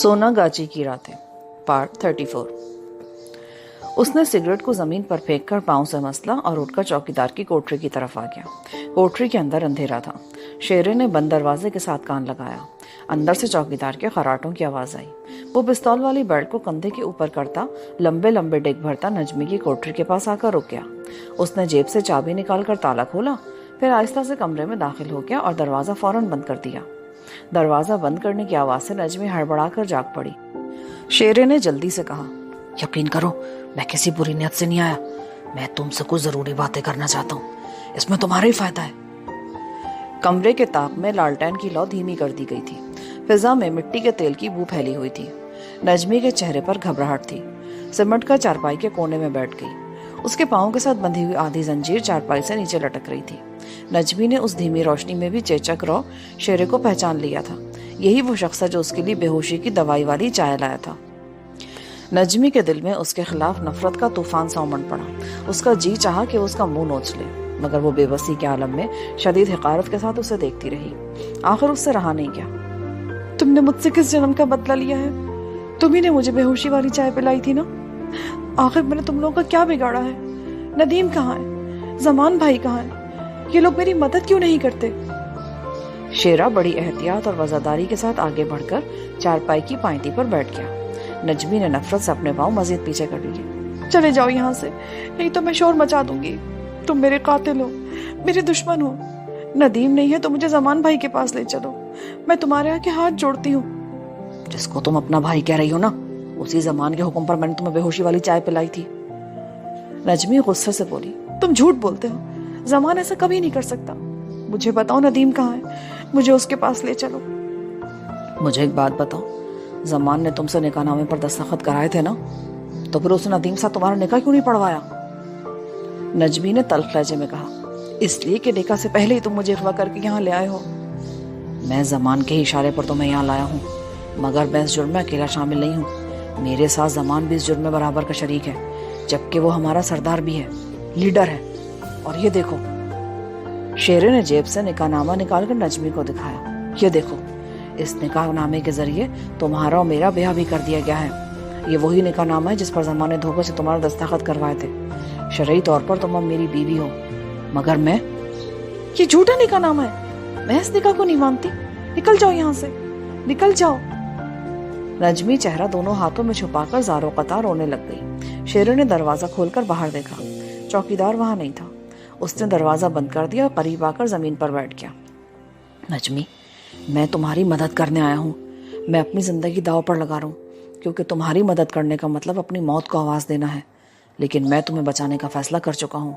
सोना गाची की रातें पार्ट 34। उसने सिगरेट को जमीन पर फेंककर पांव से मसला और उठकर चौकीदार की कोठरी की तरफ आ गया। कोठरी के अंदर अंधेरा था। शेरे ने बंद दरवाजे के साथ कान लगाया। अंदर से चौकीदार के खराटों की आवाज आई। वो पिस्तौल वाली बेल्ट को कंधे के ऊपर करता लंबे लंबे डिग भरता नजमी की कोठरी के पास आकर रुक गया। उसने जेब से चाबी निकालकर ताला खोला, फिर आहिस्ता से कमरे में दाखिल हो गया और दरवाजा फौरन बंद कर दिया। दरवाजा बंद करने की आवाज से नजमी हड़बड़ाकर जाग पड़ी। शेरे ने जल्दी से कहा, यकीन करो, मैं किसी बुरी नियत से नहीं आया। मैं तुमसे कुछ जरूरी बातें करना चाहता हूँ, इसमें तुम्हारा ही फायदा है। कमरे के ताप में लालटेन की लौ धीमी कर दी गई थी। फिजा में मिट्टी के तेल की बू फैली हुई थी। नजमी के चेहरे पर घबराहट थी। सिमट कर चारपाई के कोने में बैठ गई। उसके पाँव के साथ बंधी हुई आधी जंजीर चारपाई से नीचे लटक रही थी। नजमी ने उस धीमी रोशनी में भी चेचक रौ शेरे को पहचान लिया था। यही वो शख्स है जो उसके लिए बेहोशी की दवाई वाली चाय लाया था। नजमी के दिल में उसके खिलाफ नफरत का तूफान सा उमड़ पड़ा। उसका जी चाहा कि उसका मुंह नोच ले, मगर वो बेबसी के आलम में शदीद हिकारत के साथ उसे देखती रही। आखिर उससे रहा नहीं गया। तुमने मुझसे किस जन्म का बदला लिया है? तुम ही ने मुझे बेहोशी वाली चाय पिलाई थी ना? आखिर मैंने तुम लोगों का क्या बिगाड़ा है? नदीम कहाँ है? जमान भाई कहाँ है? ये लोग मेरी मदद क्यों नहीं करते? शेरा बड़ी एहतियात और वफादारी के साथ आगे बढ़कर चारपाई की पायती पर बैठ गया। नजमी ने नफरत से अपने पाँव मजीद पीछे कर लिए। चले जाओ यहाँ से, नहीं तो मैं शोर मचा दूंगी। तुम मेरे कातिल हो, मेरे दुश्मन हो। नदीम नहीं है तो मुझे जमान भाई के पास ले चलो। मैं तुम्हारे आगे हाथ जोड़ती हूँ। जिसको तुम अपना भाई कह रही हो ना, उसी जमान के हुक्म पर मैंने तुम्हें बेहोशी वाली चाय पिलाई थी। नजमी गुस्से से बोली, तुम झूठ बोलते हो। जमान ऐसा कभी नहीं कर सकता। मुझे बताओ नदीम कहाँ है? मुझे उसके पास ले चलो। मुझे एक बात बताओ, जमान ने तुमसे निकाह नामे पर दस्तखत कराए थे ना, तो फिर उसने नदीम साथ तुम्हारा निकाह क्यों नहीं पढ़वाया? नजमी ने तल्ख लहजे में कहा, इसलिए कि निकाह से पहले ही तुम मुझे अगवा करके यहाँ ले आए हो। मैं जमान के इशारे पर तुम्हें यहाँ लाया हूँ, मगर मैं इस जुर्म में अकेला शामिल नहीं हूँ। मेरे साथ जमान भी इस जुर्म में बराबर का शरीक है, जबकि वो हमारा सरदार भी है, लीडर है। और ये देखो। शेरे ने जेब से निकाहनामा निकालकर नजमी को दिखाया। ये देखो, इस निकाहनामे के जरिए तुम्हारा और मेरा ब्याह भी कर दिया गया है। ये वही निकाहनामा है जिस पर जमान ने धोखे से तुम्हारा दस्तखत करवाए थे। शरई तौर पर तुम अब मेरी बीवी हो, मगर मैं। ये झूठा निकाहनामा है। मैं इस निकाह को नहीं मानती। निकल जाओ यहाँ से, निकल जाओ। नजमी चेहरा दोनों हाथों में छुपाकर ज़ारो कतार रोने लग गई। शेरे ने दरवाजा खोलकर बाहर देखा। चौकीदार वहां नहीं था। उसने दरवाजा बंद कर दिया और करीब आकर जमीन पर बैठ गया। नजमी, मैं तुम्हारी मदद करने आया हूँ। मैं अपनी जिंदगी दांव पर लगा रहा हूँ, क्योंकि तुम्हारी मदद करने का मतलब अपनी मौत को आवाज देना है। लेकिन मैं तुम्हें बचाने का फैसला कर चुका हूँ।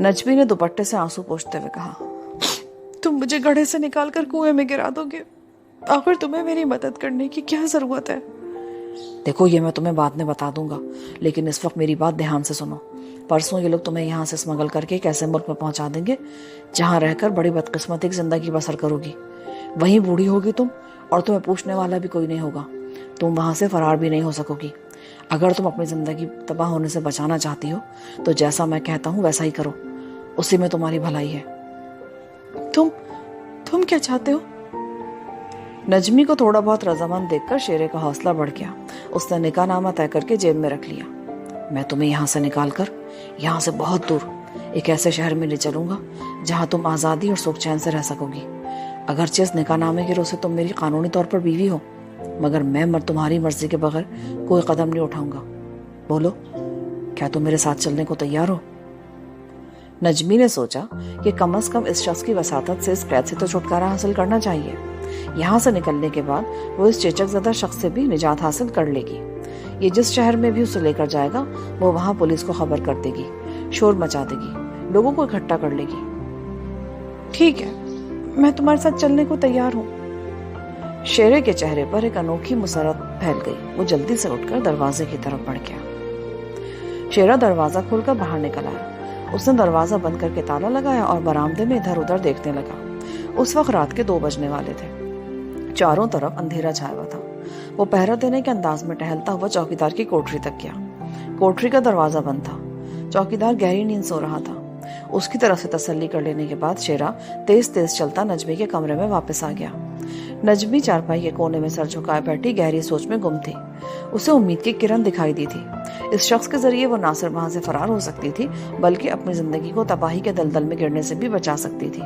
नजमी ने दुपट्टे से आंसू पोंछते हुए कहा, तुम मुझे गड्ढे से निकालकर कुएं में गिरा दोगे। आखिर तुम्हें मेरी मदद करने की क्या जरूरत है? देखो, ये मैं तुम्हें बाद में बता दूंगा, लेकिन इस वक्त मेरी बात ध्यान से सुनो। परसों ये लोग तुम्हें यहाँ से स्मगल करके एक ऐसे मुल्क में पहुंचा देंगे जहाँ रहकर बड़ी बदकिस्मती की जिंदगी बसर करोगी। वहीं बूढ़ी होगी तुम, और तुम्हें पूछने वाला भी कोई नहीं होगा। तुम वहां से फरार भी नहीं हो सकोगी। अगर तुम अपनी जिंदगी तबाह होने से बचाना चाहती हो तो जैसा मैं कहता हूँ वैसा ही करो, उसी में तुम्हारी भलाई है। तुम क्या चाहते हो? नजमी को थोड़ा बहुत रजामंद देखकर शेरे का हौसला बढ़ गया। उसने निकाहनामा तय करके जेब में रख लिया। मैं तुम्हें यहाँ से निकालकर यहाँ से बहुत दूर एक ऐसे शहर में ले चलूंगा जहाँ तुम आज़ादी और सुख चैन से रह सकोगी। अगरचे इस निकाहनामे के रोज़ से तुम मेरी कानूनी तौर पर बीवी हो, मगर मैं तुम्हारी मर्जी के बगैर कोई कदम नहीं उठाऊंगा। बोलो, क्या तुम मेरे साथ चलने को तैयार हो? नजमी ने सोचा कि कम से कम इस शख्स की वसातत से इस कैद से तो छुटकारा हासिल करना चाहिए। यहाँ से निकलने के बाद वो इस चेचक ज़दा शख्स से भी निजात हासिल कर लेगी। ये जिस शहर में भी उसे लेकर जाएगा वो वहां पुलिस को खबर कर देगी, शोर मचा देगी, लोगों को इकट्ठा कर लेगी। ठीक है, मैं तुम्हारे साथ चलने को तैयार हूँ। शेरे के चेहरे पर एक अनोखी मुसरत फैल गई। वो जल्दी से उठकर दरवाजे की तरफ बढ़ गया। शेरा दरवाजा खोलकर बाहर निकल आया। उसने दरवाजा बंद करके ताला लगाया और बरामदे में इधर उधर देखने लगा। उस वक्त रात के 2 बजने वाले थे। चारों तरफ अंधेरा छाया हुआ था। वो पहरा देने के अंदाज में टहलता हुआ चौकीदार की कोठरी तक गया। कोठरी का दरवाजा बंद था। चौकीदार गहरी नींद सो रहा था। उसकी तरफ से तसल्ली कर लेने के बाद शेरा तेज तेज चलता नजमी के कमरे में वापस आ गया। नजमी चारपाई के कोने में सर झुकाए बैठी गहरी सोच में गुम थी। उसे उम्मीद की किरण दिखाई दी थी। इस शख्स के जरिए वो ना सिर्फ वहां से फरार हो सकती थी बल्कि अपनी जिंदगी को तबाही के दलदल में गिरने से भी बचा सकती थी।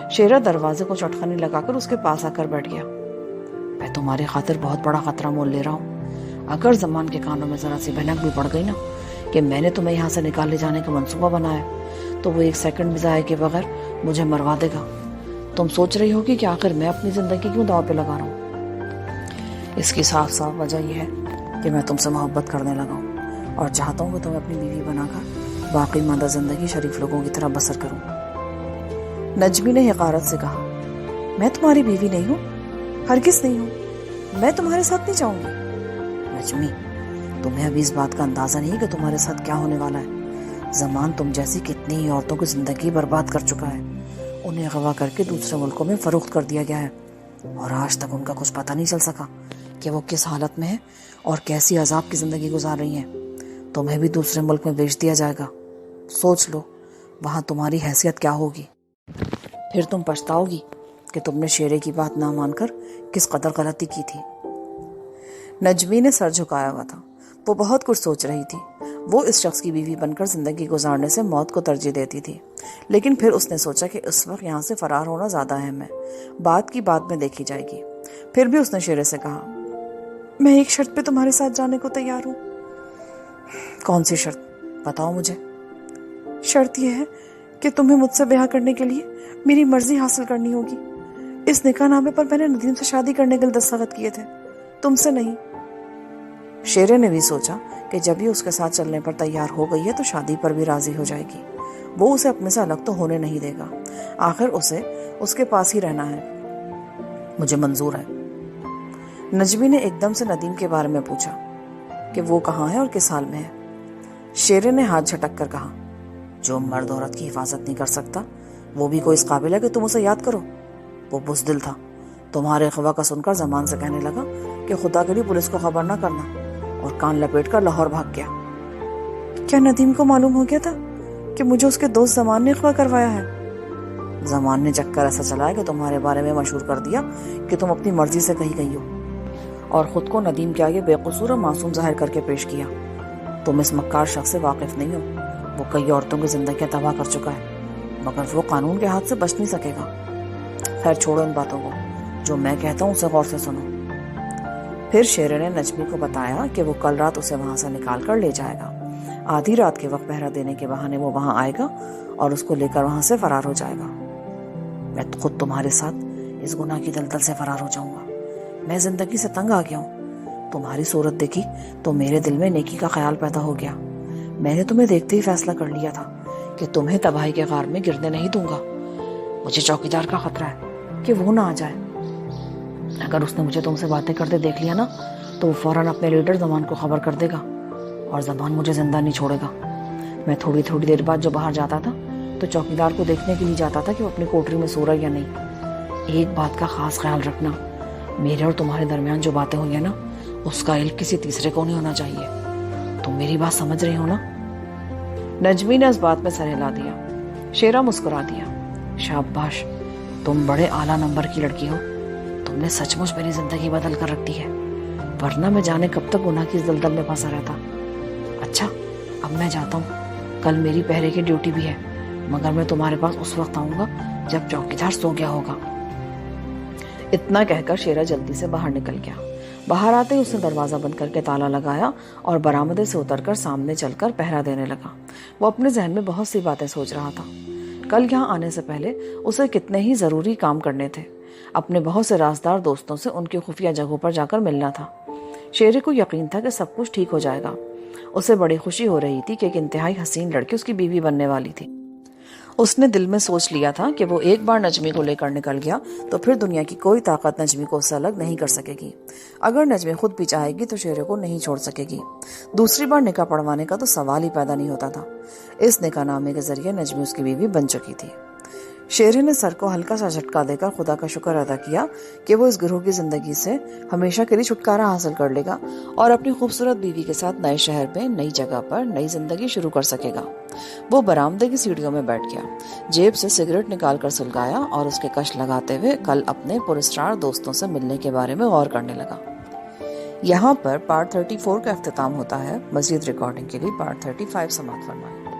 शेरा दरवाजे को चटखनी लगाकर उसके पास आकर बैठ गया। मैं तुम्हारी खातिर बहुत बड़ा खतरा मोल ले रहा हूँ। अगर जमान के कानों में जरा सी भनक भी पड़ गई ना कि मैंने तुम्हें यहाँ से निकाल ले जाने का मंसूबा बनाया तो वो 1 सेकंड भी ज़ाया के बगैर मुझे मरवा देगा। तुम सोच रही होगी कि आखिर मैं अपनी जिंदगी क्यों दांव पे लगा रहा हूँ। इसकी साफ साफ वजह यह है कि मैं तुमसे मोहब्बत करने लगा हूँ और चाहता हूँ कि तुम्हें अपनी बीवी बनाकर बाकी मादा जिंदगी शरीफ लोगों की तरह बसर करूँ। नजमी ने हकारत से कहा, मैं तुम्हारी बीवी नहीं हूँ, हरगिज़ नहीं हूँ। मैं तुम्हारे साथ नहीं जाऊंगी। नजमी, तुम्हें अभी इस बात का अंदाजा नहीं कि तुम्हारे साथ क्या होने वाला है। जमान तुम जैसी कितनी ही औरतों की जिंदगी बर्बाद कर चुका है। उन्हें अगवा करके दूसरे मुल्कों में फरोख्त कर दिया गया है और आज तक उनका कुछ पता नहीं चल सका कि वो किस हालत में है और कैसी अजाब की जिंदगी गुजार रही हैं। तुम्हें भी दूसरे मुल्क में भेज दिया जाएगा। सोच लो वहां तुम्हारी हैसियत क्या होगी। फिर तुम पछताओगी कि तुमने शेरे की बात ना मानकर किस कदर गलती की थी। नजमी ने सर झुकाया हुआ था। वो बहुत कुछ सोच रही थी। वो इस शख्स की बीवी बनकर जिंदगी गुजारने से मौत को तरजीह देती थी, लेकिन फिर उसने सोचा कि इस वक्त यहाँ से फरार होना ज्यादा अहम है। बात की बात में देखी जाएगी। फिर भी उसने शेरे से कहा, मैं एक शर्त पे तुम्हारे साथ जाने को तैयार हूँ। कौन सी शर्त? बताओ मुझे। शर्त यह है कि तुम्हें मुझसे ब्याह करने के लिए मेरी मर्जी हासिल करनी होगी। इस निकाहनामे पर मैंने नदीम से शादी करने के लिए दस्तखत किए थे, तुमसे नहीं। शेरे ने भी सोचा कि जब ये उसके साथ चलने पर तैयार हो गई है तो शादी पर भी राजी हो जाएगी। वो उसे अपने से अलग तो होने नहीं देगा। आखिर उसे उसके पास ही रहना है। मुझे मंजूर है। नजमी ने एकदम से नदीम के बारे में पूछा कि वो कहाँ है और किस हाल में है। शेरे ने हाथ झटक कर कहा, जो मर्द औरत की हिफाजत नहीं कर सकता वो भी कोई इस काबिल है कि तुम उसे याद करो। वो बुज़दिल था। तुम्हारे खवा का सुनकर जमान से कहने लगा कि खुदा के लिए पुलिस को खबर ना करना और कान लपेट कर लाहौर भाग गया। क्या नदीम को मालूम हो गया था कि मुझे उसके दोस्त जमान ने अगवा करवाया है? जमान ने चक्कर ऐसा चलाया कि तुम्हारे बारे में मशहूर कर दिया कि तुम अपनी मर्जी से कहीं गई हो और खुद को नदीम के आगे बेकसूर और मासूम जाहिर करके पेश किया। तुम इस मक्कार शख्स से वाकिफ नहीं हो। वो कई औरतों की जिंदगी तबाह कर चुका है, मगर वो कानून के हाथ से बच नहीं सकेगा। खैर छोड़ो इन बातों को, जो मैं कहता हूँ उसे गौर से सुनो। फिर शेरे ने नजमी को बताया कि वो कल रात उसे वहां से निकाल कर ले जाएगा। आधी रात के वक्त पहरा देने के बहाने वो वहां आएगा और उसको लेकर वहां से फरार हो जाएगा। मैं खुद तुम्हारे साथ इस गुनाह की दलदल से फरार हो जाऊंगा। मैं जिंदगी से तंग आ गया हूँ। तुम्हारी सूरत देखी तो मेरे दिल में नेकी का ख्याल पैदा हो गया। मैंने तुम्हें देखते ही फैसला कर लिया था कि तुम्हें तबाही के गार में गिरने नहीं दूंगा। मुझे चौकीदार का खतरा है कि वो ना आ जाए। अगर उसने मुझे तुमसे बातें करते देख लिया ना तो वो फौरन अपने लीडर जमान को खबर कर देगा और जमान मुझे जिंदा नहीं छोड़ेगा। मैं थोड़ी थोड़ी देर बाद जो बाहर जाता था तो चौकीदार को देखने के लिए जाता था कि वो अपनी कोठरी में सो रहा है या नहीं। एक बात का खास ख्याल रखना, मेरे और तुम्हारे दरमियान जो बातें हुई है ना उसका इल्म किसी तीसरे को नहीं होना चाहिए। तुम मेरी बात समझ रही हो ना? नजमी ने इस बात में सर हिला दिया। शेरा मुस्कुरा दिया। शाबाश, तुम बड़े आला नंबर की लड़की हो। तुमने सचमुच मेरी जिंदगी बदल कर रख दी है, वरना मैं जाने कब तक गुनाह की दलदल में फंसा रहता। अच्छा, अब मैं जाता हूँ। कल मेरी पहरे की ड्यूटी भी है, मगर मैं तुम्हारे पास उस वक्त आऊंगा जब चौकीदार सो गया होगा। इतना कहकर शेरा जल्दी से बाहर निकल गया। बाहर आते ही उसने दरवाजा बंद करके ताला लगाया और बरामदे से उतरकर सामने चलकर पहरा देने लगा। वो अपने जहन में बहुत सी बातें सोच रहा था। कल यहाँ आने से पहले उसे कितने ही जरूरी काम करने थे। अपने बहुत से राजदार दोस्तों से उनकी खुफिया जगहों पर जाकर मिलना था। शेरे को यकीन था कि सब कुछ ठीक हो जाएगा। उसे बड़ी खुशी हो रही थी कि एक इंतहाई हसीन लड़की उसकी बीवी बनने वाली थी। उसने दिल में सोच लिया था कि वो एक बार नजमी को लेकर निकल गया तो फिर दुनिया की कोई ताकत नजमी को उससे अलग नहीं कर सकेगी। अगर नजमी खुद भी चाहेगी तो शेरे को नहीं छोड़ सकेगी। दूसरी बार निकाह पढ़वाने का तो सवाल ही पैदा नहीं होता था। इस निकाहनामे के जरिए नजमी उसकी बीवी बन चुकी थी। शेरे ने सर को हल्का सा झटका देकर खुदा का शुक्र अदा किया कि वो इस गिरोह की जिंदगी से हमेशा के लिए छुटकारा हासिल कर लेगा और अपनी खूबसूरत बीवी के साथ नए शहर में नई जगह पर नई जिंदगी शुरू कर सकेगा। वो बरामदे की सीढ़ियों में बैठ गया, जेब से सिगरेट निकालकर सुलगाया और उसके कश लगाते हुए कल अपने पुरस्कार दोस्तों से मिलने के बारे में गौर करने लगा। यहाँ पर पार्ट 34 का अख्तिताम होता है। मज़ीद रिकॉर्डिंग के लिए पार्ट 35 समाप्त फरमाएं।